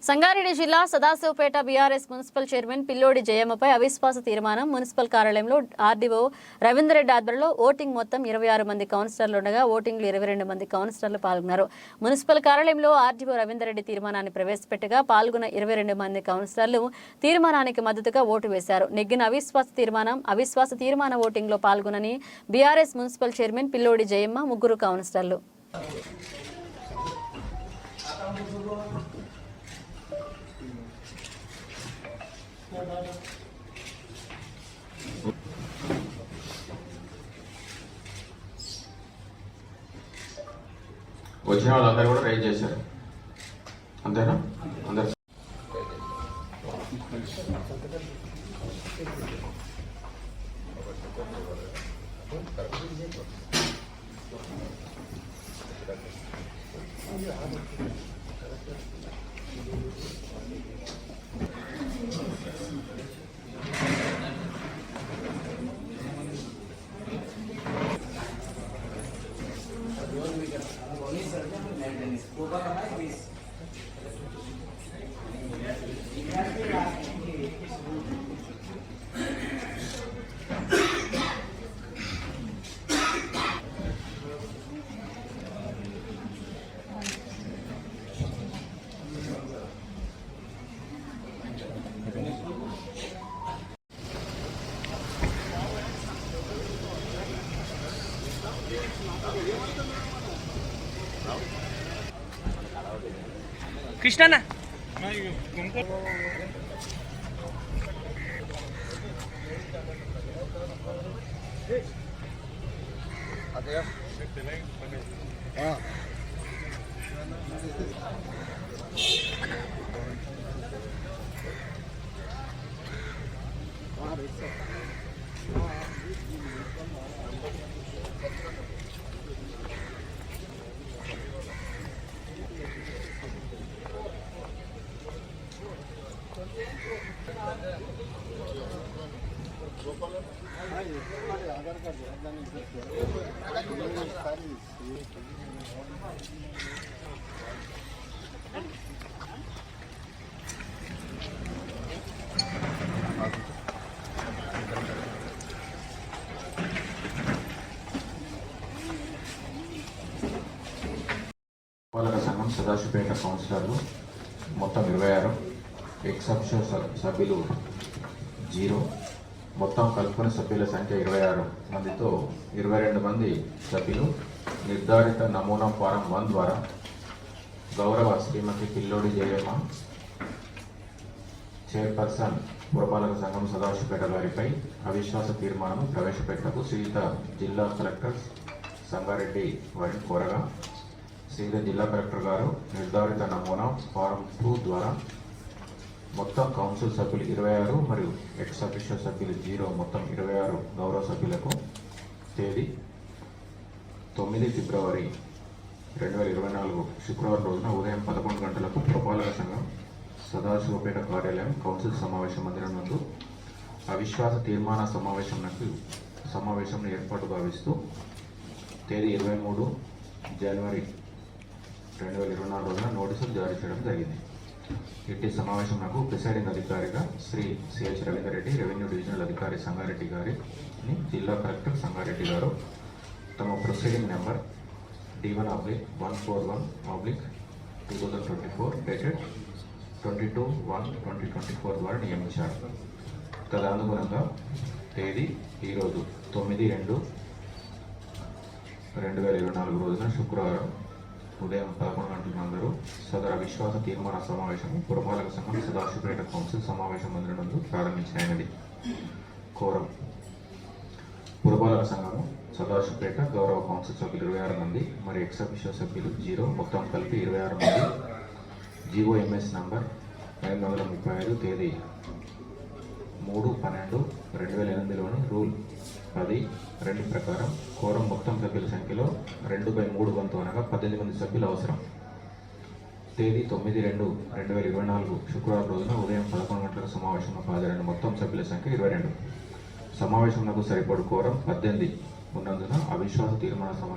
సంగారెడ్డి జిల్లా Sadasivpet BRS municipal chairman పిల్లోడి జయమ్మపై అవిశ్వాస తీర్మానం మున్సిపల్ కార్యాలయంలో ఆర్డీఓ రవీందర్రెడ్డి ఆధ్వర్యంలో ఓటింగ్ మొత్తం 26 మంది కౌన్సిలర్లు ఉండగా ఓటింగ్లో 22 మంది కౌన్సిలర్లు పాల్గొన్నారు. మున్సిపల్ కార్యాలయంలో ఆర్డీఓ రవీందర్రెడ్డి తీర్మానాన్ని ప్రవేశపెట్టగా పాల్గొన్న 22 మంది కౌన్సిలర్లు తీర్మానానికి మద్దతుగా ఓటు వేశారు. నెగ్గిన అవిశ్వాస తీర్మాన ఓటింగ్లో పాల్గొనని బీఆర్ఎస్ మున్సిపల్ చైర్మన్ పిల్లోడి జయమ్మ, ముగ్గురు కౌన్సిలర్లు. వచ్చిన వాళ్ళందరూ కూడా రైజ్ చేశారు, అంతేనా? అందరు కృష్ణన్న అదే పాలక సంఘం సదాశివపేట కౌన్సిలర్లు మొత్తం 26, ఎక్సెప్షన్ సభ్యులు 0, మొత్తం కలుపుకున్న సభ్యుల సంఖ్య 26 మందితో 22 మంది సభ్యులు నిర్ధారిత నమూనా ఫారం 1 ద్వారా గౌరవ శ్రీమతి పిల్లోడి జయమ్మ, చైర్పర్సన్ పురపాలక సంఘం సదాశివపేట వారిపై అవిశ్వాస తీర్మానం ప్రవేశపెట్టకు శ్రీయుత జిల్లా కలెక్టర్ సంగారెడ్డి వారిని కోరగా శ్రీయుత జిల్లా కలెక్టర్ గారు నిర్ధారిత నమూనా ఫారం 2 ద్వారా మొత్తం కౌన్సిల్ సభ్యులు 26 మరియు ఎక్స్ అఫీషియల్ సభ్యులు 0 మొత్తం 26 గౌరవ సభ్యులకు తేదీ 9 ఫిబ్రవరి 2024 శుక్రవారం రోజున ఉదయం 11 గంటలకు పురపాలక సంఘం సదాశివపేట కార్యాలయం కౌన్సిల్ సమావేశ మందిరం నందు అవిశ్వాస తీర్మాన సమావేశం ఏర్పాటు భావిస్తూ తేదీ 23 జనవరి 2024 రోజున నోటీసులు జారీ చేయడం జరిగింది. ఇట్టి సమావేశంకు ప్రిసైడింగ్ అధికారిగా Shri CH Ravinder Reddy, revenue divisional అధికారి సంగారెడ్డి గారిని జిల్లా కలెక్టర్ సంగారెడ్డి గారు తమ ప్రొసీడింగ్ నెంబర్ D1/141/2024 డేటెడ్ 22/1/2024 ద్వారా నియమించారు. తదనుగుణంగా తేదీ ఈరోజు 9/2/2024 రోజున శుక్రవారం ఉదయం 11 గంటల నందు సదర అవిశ్వాస తీర్మాన సమావేశం పురపాలక సంఘం సదాశివపేట కౌన్సిల్ సమావేశ మందిరం నందు ప్రారంభించినది. కోరం పురపాలక సంఘము సదాశివపేట గౌరవ కౌన్సిల్ సభ్యులు 26 మంది మరియు ఎక్స్ అఫీషియల్ సభ్యులు 0 మొత్తం కలిపి 26 మంది. GOMS నంబర్ 835 తేదీ 3/12/2008లోని రూల్ 10(2) ప్రకారం కోరం మొత్తం సభ్యుల సంఖ్యలో 2/3 వంతు అనగా 18 మంది సభ్యులు అవసరం. తేదీ 9/2/2024 శుక్రవారం రోజున ఉదయం 11 గంటలకు సమావేశంలో హాజరైన మొత్తం సభ్యుల సంఖ్య 22. సమావేశంలో సరిపడు కోరం 18 ఉన్నందున అవిశ్వాస తీర్మాన